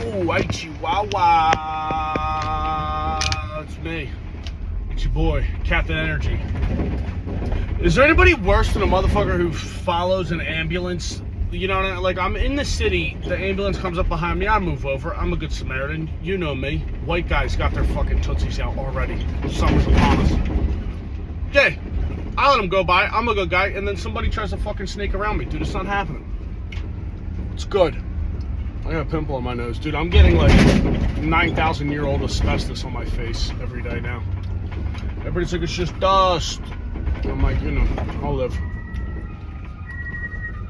Oh, hey, Chihuahua. It's me. It's your boy, Captain Energy. Is there anybody worse than a motherfucker who follows an ambulance? You know, like, I'm in the city, the ambulance comes up behind me, I move over, I'm a good Samaritan, you know me. White guys got their fucking tootsies out already. Summer's upon us. Yeah, I let them go by, I'm a good guy, and then somebody tries to fucking snake around me. Dude, it's not happening. It's good. I got a pimple on my nose. Dude, I'm getting like 9,000-year-old asbestos on my face every day now. Everybody's like, it's just dust. I'm like, you know, I'll live.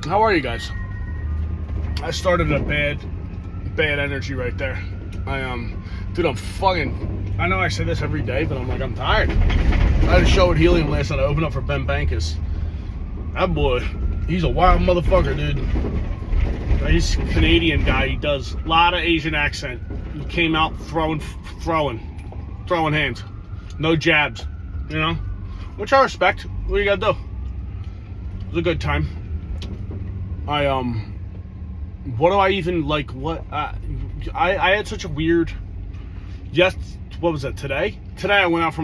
How are you guys? I started a bad energy right there. Dude, I'm fucking, I know I say this every day, but I'm tired. I had a show at Helium last night. I opened up for Ben Bankus. That boy, he's a wild motherfucker, dude. He's a Canadian guy. He does a lot of Asian accent. He came out throwing hands. No jabs, you know? Which I respect. What do you gotta do? It was a good time. What do I even, like, what, I had such a weird, what was that, today? Today I went out for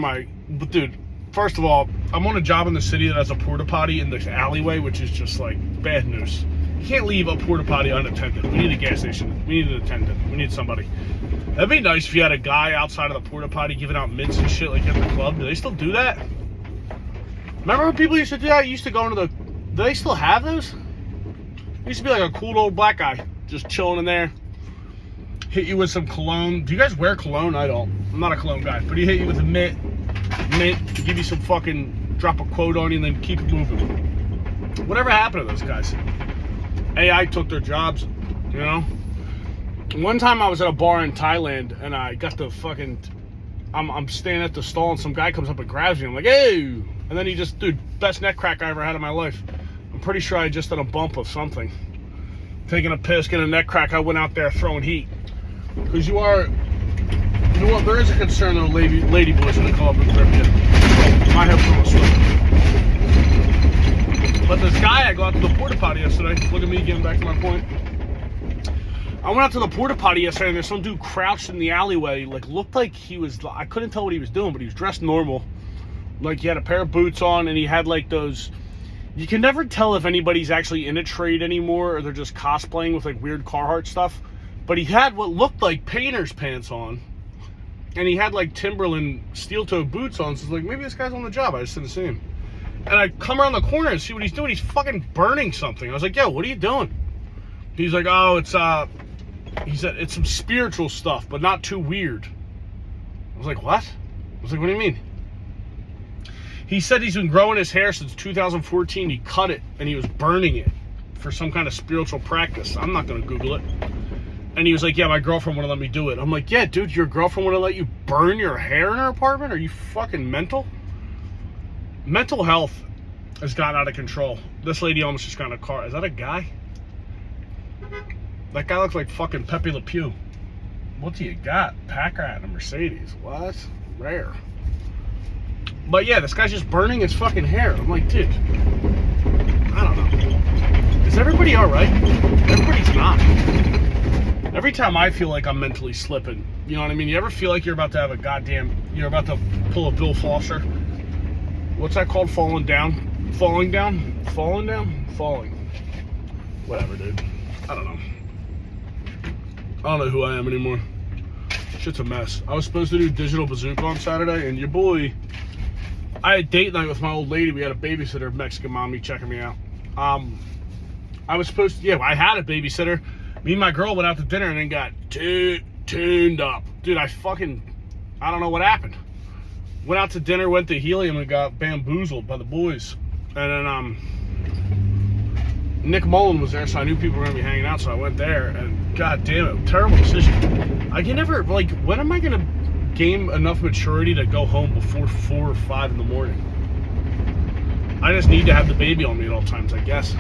but dude, first of all, I'm on a job in the city that has a porta potty in the alleyway, which is just, like, bad news. You can't leave a porta potty unattended. We need a gas station. We need an attendant. We need somebody. That'd be nice if you had a guy outside of the porta potty giving out mints and shit like at the club. Do they still do that? Remember when people used to do that? You used to go into do they still have those? It used to be like a cool old black guy just chilling in there. Hit you with some cologne. Do you guys wear cologne? I don't. I'm not a cologne guy. But he hit you with a mint, give you some fucking, drop a quote on you and then keep it moving. Whatever happened to those guys? AI took their jobs, you know? One time I was at a bar in Thailand and I got the fucking, I'm standing at the stall and some guy comes up and grabs me. I'm like, hey! And then he just, dude, best neck crack I ever had in my life. I'm pretty sure I just did a bump of something. Taking a piss, getting a neck crack, I went out there throwing heat. Because you know what, there is a concern though, lady boys in the club and grip you. My head's going to slip. But this guy, I go out to the porta potty yesterday. Look at me getting back to my point. I went out to the porta potty yesterday and there's some dude crouched in the alleyway. Like, looked like he was, I couldn't tell what he was doing, but he was dressed normal. Like, he had a pair of boots on and he had like those, you can never tell if anybody's actually in a trade anymore or they're just cosplaying with like weird Carhartt stuff. But he had what looked like painter's pants on. And he had like Timberland steel-toed boots on. So it's like, maybe this guy's on the job. I just didn't see him. And I come around the corner and see what he's doing. He's fucking burning something. I was like, yo, what are you doing? He's like, oh, he said, it's some spiritual stuff, but not too weird. I was like, what? I was like, what do you mean? He said he's been growing his hair since 2014. He cut it and he was burning it for some kind of spiritual practice. I'm not going to Google it. And he was like, yeah, my girlfriend wouldn't let me do it. I'm like, yeah, dude, your girlfriend wouldn't let you burn your hair in her apartment? Are you fucking mental? Mental health has gotten out of control. This lady almost just got in a car. Is that a guy? That guy looks like fucking Pepe Le Pew. What do you got? Packer and a Mercedes. What? Rare. But yeah, this guy's just burning his fucking hair. I'm like, dude, I don't know. Is everybody alright? Everybody's not. Every time I feel like I'm mentally slipping, you know what I mean? You ever feel like you're about to have you're about to pull a Bill Foster? What's that called? Falling down? Falling down? Falling down? Falling. Whatever, dude. I don't know. I don't know who I am anymore. Shit's a mess. I was supposed to do Digital Bazooka on Saturday, and your boy, I had date night with my old lady. We had a babysitter, Mexican mommy, checking me out. I was supposed to, I had a babysitter. Me and my girl went out to dinner and then got tuned up. Dude, I don't know what happened. Went out to dinner, went to Helium, and got bamboozled by the boys. And then Nick Mullen was there, so I knew people were going to be hanging out, so I went there. And god damn it, terrible decision. I can never, like, when am I going to gain enough maturity to go home before 4 or 5 in the morning? I just need to have the baby on me at all times, I guess.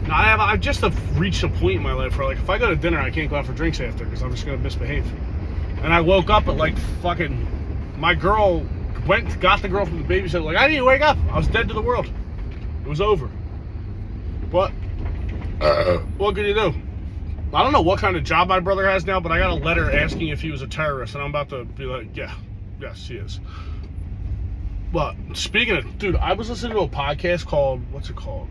Now, I've just reached a point in my life where, like, if I go to dinner, I can't go out for drinks after because I'm just going to misbehave. And I woke up at, like, fucking, my girl got the girl from the babysitter, like, I need to wake up. I was dead to the world. It was over. What? What could you do? I don't know what kind of job my brother has now, but I got a letter asking if he was a terrorist, and I'm about to be like, yeah, yes, he is. But speaking of, dude, I was listening to a podcast called, what's it called?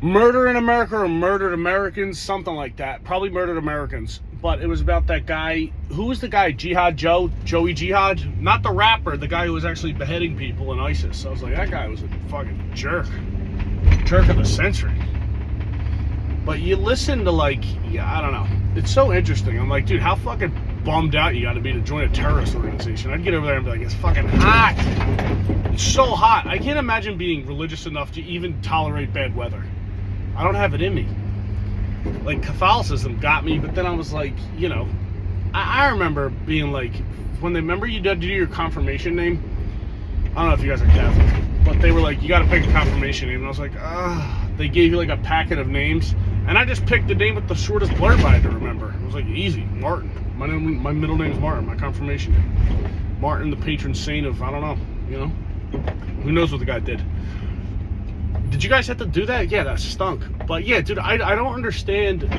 Murder in America or Murdered Americans, something like that. Probably Murdered Americans. But it was about that guy. Who was the guy? Joey Jihad? Not the rapper, the guy who was actually beheading people in ISIS. So I was like, that guy was a fucking jerk. Jerk of the century. But you listen to, like, yeah, I don't know. It's so interesting. I'm like, dude, how fucking bummed out you gotta be to join a terrorist organization. I'd get over there and be like, it's fucking hot. It's so hot. I can't imagine being religious enough to even tolerate bad weather. I don't have it in me. Like, Catholicism got me, but then I was like, you know, I remember being like, when they remember you did do your confirmation name. I don't know if you guys are Catholic, but they were like, you got to pick a confirmation name, and I was like, they gave you like a packet of names, and I just picked the name with the shortest blurb I had to remember. It was like easy, Martin. My middle name is Martin. My confirmation name, Martin, the patron saint of, I don't know, you know, who knows what the guy did. Did you guys have to do that? Yeah, that stunk. But yeah, dude, I don't understand.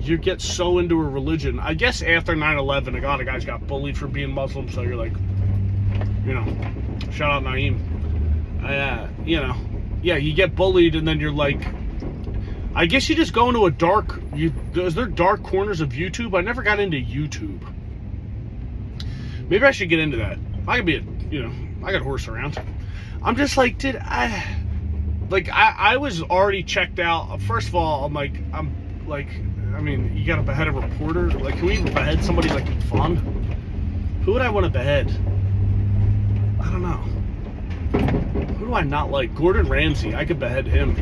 You get so into a religion. I guess after 9/11, a lot of guys got bullied for being Muslim, so you're like, you know, shout out Naeem. You know, yeah, you get bullied, and then you're like, I guess you just go into a dark. Is there dark corners of YouTube? I never got into YouTube. Maybe I should get into that. I could be I got horse around. I'm just like, dude, I was already checked out. First of all, I mean, you gotta behead a reporter. Like, can we behead somebody like fun? Who would I want to behead? I don't know. Who do I not like? Gordon Ramsay. I could behead him.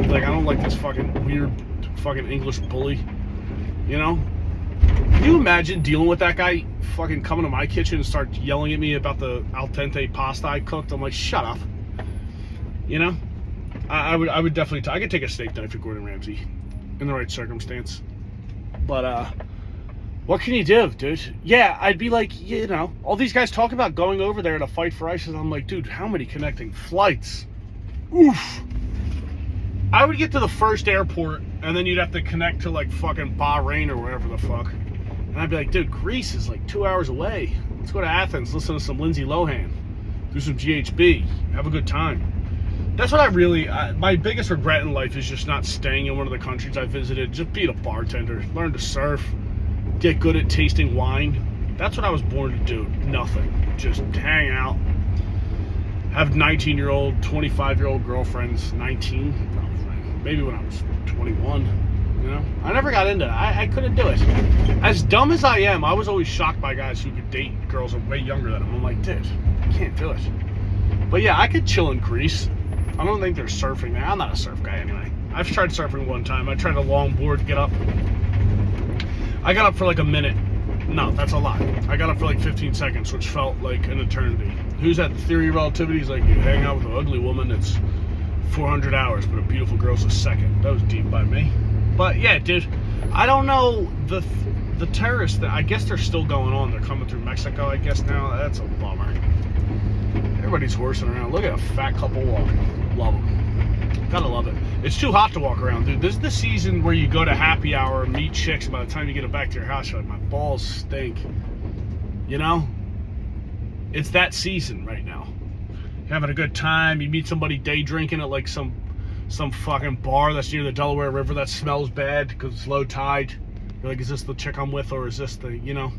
Like, I don't like this fucking weird fucking English bully. You know? Can you imagine dealing with that guy fucking coming to my kitchen and start yelling at me about the al dente pasta I cooked? I'm like, shut up. You know? I would definitely, I could take a steak knife to Gordon Ramsay in the right circumstance. But, what can you do, dude? Yeah, I'd be like, you know, all these guys talk about going over there to fight for ISIS. I'm like, dude, how many connecting flights? Oof. I would get to the first airport, and then you'd have to connect to, like, fucking Bahrain or wherever the fuck. And I'd be like, dude, Greece is, like, 2 hours away. Let's go to Athens, listen to some Lindsay Lohan, do some GHB, have a good time. That's what my biggest regret in life is just not staying in one of the countries I visited. Just be a bartender, learn to surf, get good at tasting wine. That's what I was born to do. Nothing. Just hang out. Have 19-year-old, 25-year-old girlfriends. 19? Maybe when I was 21. You know? I never got into it. I couldn't do it. As dumb as I am, I was always shocked by guys who could date girls that were way younger than them. I'm like, dude, I can't do it. But yeah, I could chill in Greece. I don't think they're surfing there. I'm not a surf guy anyway. I've tried surfing one time. I tried a longboard, get up. I got up for like a minute. No, that's a lie. I got up for like 15 seconds, which felt like an eternity. Who's that theory of relativity? He's like, you hang out with an ugly woman, it's 400 hours, but a beautiful girl's a second. That was deep by me. But yeah, dude, I don't know. The terrorists, I guess they're still going on. They're coming through Mexico, I guess now. That's a bummer. Everybody's horsing around. Look at a fat couple walking. Love them. Gotta love it. It's too hot to walk around, dude. This is the season where you go to happy hour and meet chicks, and by the time you get it back to your house, you're like, my balls stink. You know? It's that season right now. You're having a good time. You meet somebody day drinking at like some fucking bar that's near the Delaware River that smells bad because it's low tide. You're like, is this the chick I'm with, or is this the, you know?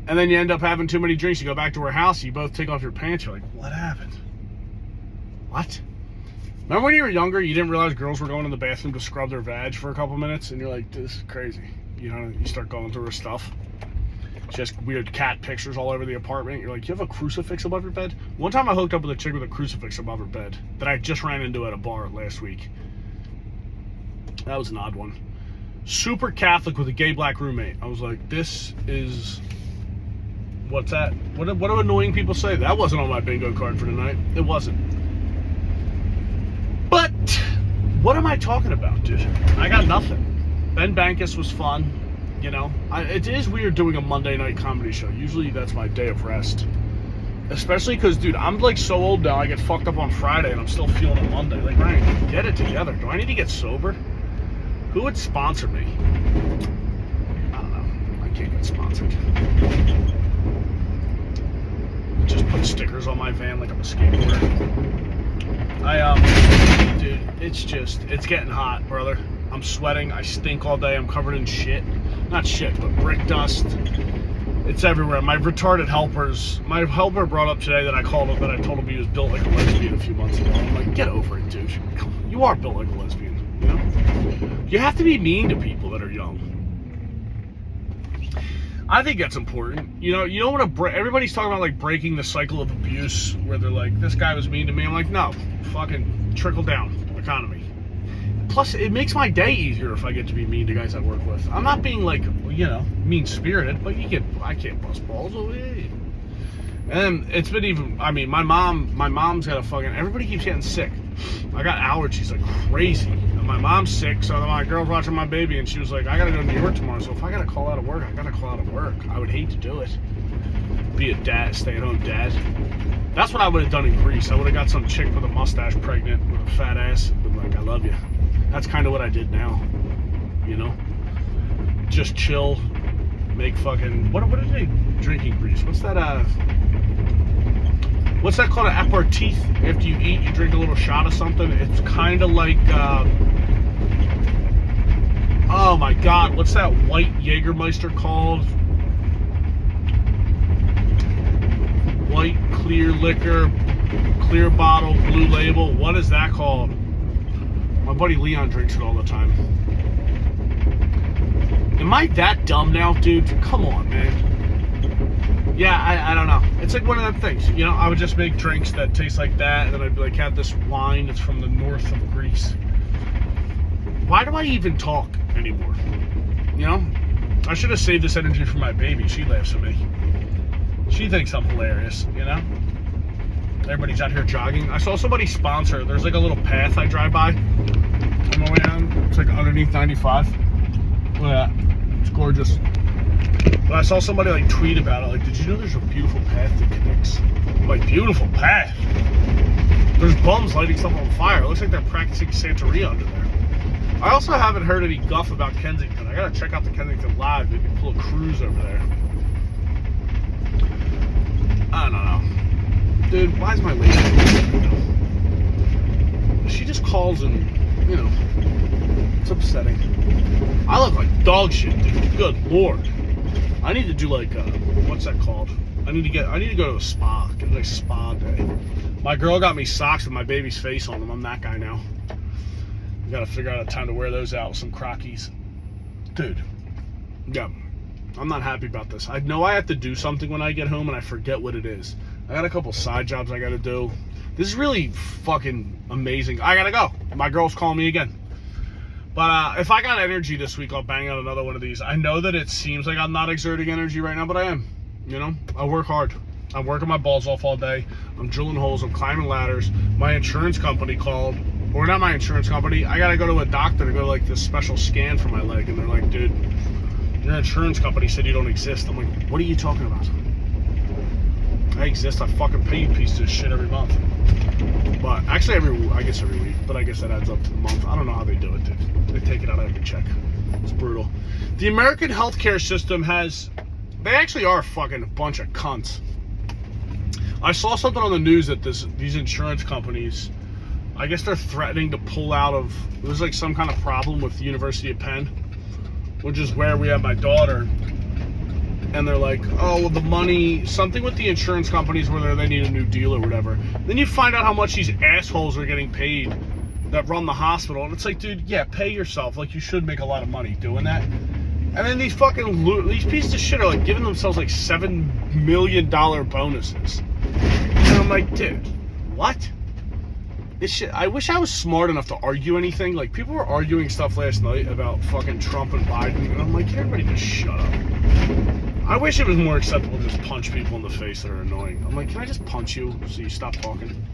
And then you end up having too many drinks. You go back to her house. You both take off your pants. You're like, what happened? What? Remember when you were younger, you didn't realize girls were going to the bathroom to scrub their vag for a couple minutes? And you're like, this is crazy. You know, you start going through her stuff. Just weird cat pictures all over the apartment. You're like, you have a crucifix above your bed? One time I hooked up with a chick with a crucifix above her bed that I just ran into at a bar last week. That was an odd one. Super Catholic with a gay black roommate. I was like, this is... What's that? What do annoying people say? That wasn't on my bingo card for tonight. It wasn't. But what am I talking about, dude? I got nothing. Ben Bankus was fun. You know, it is weird doing a Monday night comedy show. Usually that's my day of rest. Especially because, dude, I'm like so old now. I get fucked up on Friday and I'm still feeling it Monday. Like, Ryan, get it together. Do I need to get sober? Who would sponsor me? I don't know. I can't get sponsored. Just put stickers on my van like I'm a skateboarder. Dude, it's getting hot, brother. I'm sweating. I stink all day. I'm covered in shit. Not shit, but brick dust. It's everywhere. My retarded helpers. My helper brought up today that I told him he was built like a lesbian a few months ago. I'm like, get over it, dude. You are built like a lesbian, you know? You have to be mean to people that are young. I think that's important. You don't want to everybody's talking about like breaking the cycle of abuse where they're like, this guy was mean to me. I'm like, no, fucking trickle down economy. Plus, it makes my day easier if I get to be mean to guys I work with. I'm not being like, mean-spirited, but I can't bust balls over here. And it's been even, my mom's got a fucking, everybody keeps getting sick. I got allergies like crazy. And my mom's sick, so my girl's watching my baby, and she was like, I gotta go to New York tomorrow, so if I gotta call out of work, I gotta call out of work. I would hate to do it. Be a dad, stay-at-home dad. That's what I would have done in Greece. I would have got some chick with a mustache pregnant with a fat ass, and been like, I love you. That's kind of what I did now, Just chill, make fucking, what are they drinking Greece? What's that called, an aperitif? After you eat, you drink a little shot of something. It's kind of like, oh my God, what's that white Jägermeister called? White clear liquor, clear bottle, blue label. What is that called? My buddy Leon drinks it all the time. Am I that dumb now, dude? Come on, man. Yeah, I don't know. It's like one of them things. I would just make drinks that taste like that, and then I'd be like, have this wine that's from the north of Greece. Why do I even talk anymore? I should have saved this energy for my baby. She laughs at me. She thinks I'm hilarious, Everybody's out here jogging. I saw somebody sponsor. There's like a little path I drive by on my way down. It's like underneath 95. Look at that. It's gorgeous. But I saw somebody like tweet about it. Like, did you know there's a beautiful path that connects? I'm like, beautiful path? There's bums lighting stuff on fire. It looks like they're practicing Santeria under there. I also haven't heard any guff about Kensington. I gotta check out the Kensington Live. Maybe pull a cruise over there. I don't know. Dude, why is my lady? She just calls and, it's upsetting. I look like dog shit, dude. Good Lord. I need to do like, what's that called? I need to go to a spa. Get a nice spa day. My girl got me socks with my baby's face on them. I'm that guy now. I gotta figure out a time to wear those out with some Crockies. Dude. Yeah. I'm not happy about this. I know I have to do something when I get home and I forget what it is. I got a couple side jobs I gotta do. This is really fucking amazing. I gotta go. My girl's calling me again. But if I got energy this week, I'll bang out another one of these. I know that it seems like I'm not exerting energy right now, but I am. I work hard. I'm working my balls off all day. I'm drilling holes. I'm climbing ladders. My insurance company called. Or not my insurance company. I gotta go to a doctor to go to like this special scan for my leg. And they're like, dude, your insurance company said you don't exist. I'm like, what are you talking about? I exist. I fucking pay you pieces of shit every month. But actually every week. But I guess that adds up to the month. I don't know how they do it, dude. They take it out of every check. It's brutal. The American healthcare system they actually are fucking a bunch of cunts. I saw something on the news that these insurance companies, I guess they're threatening to pull out of, there's like some kind of problem with the University of Penn, which is where we have my daughter. And they're like, oh, well, the money, something with the insurance companies where they need a new deal or whatever. Then you find out how much these assholes are getting paid that run the hospital. And it's like, dude, yeah, pay yourself. Like, you should make a lot of money doing that. And then these pieces of shit are like giving themselves like $7 million bonuses. And I'm like, dude, what? This shit, I wish I was smart enough to argue anything. Like, people were arguing stuff last night about fucking Trump and Biden. And I'm like, can everybody just shut up? I wish it was more acceptable to just punch people in the face that are annoying. I'm like, can I just punch you so you stop talking?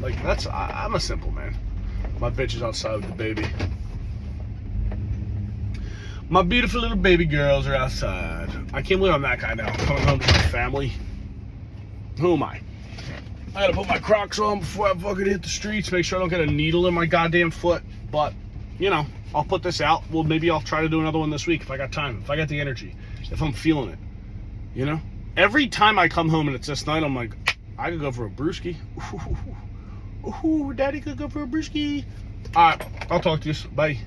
Like, I'm a simple man. My bitch is outside with the baby. My beautiful little baby girls are outside. I can't believe I'm that guy now. I'm coming home to my family. Who am I? I gotta put my Crocs on before I fucking hit the streets. Make sure I don't get a needle in my goddamn foot. But, you know, I'll put this out. Well, maybe I'll try to do another one this week if I got time, if I got the energy, if I'm feeling it. You know? Every time I come home and it's this night, I'm like, I could go for a brewski. Ooh, daddy could go for a brewski. All right, I'll talk to you. Bye.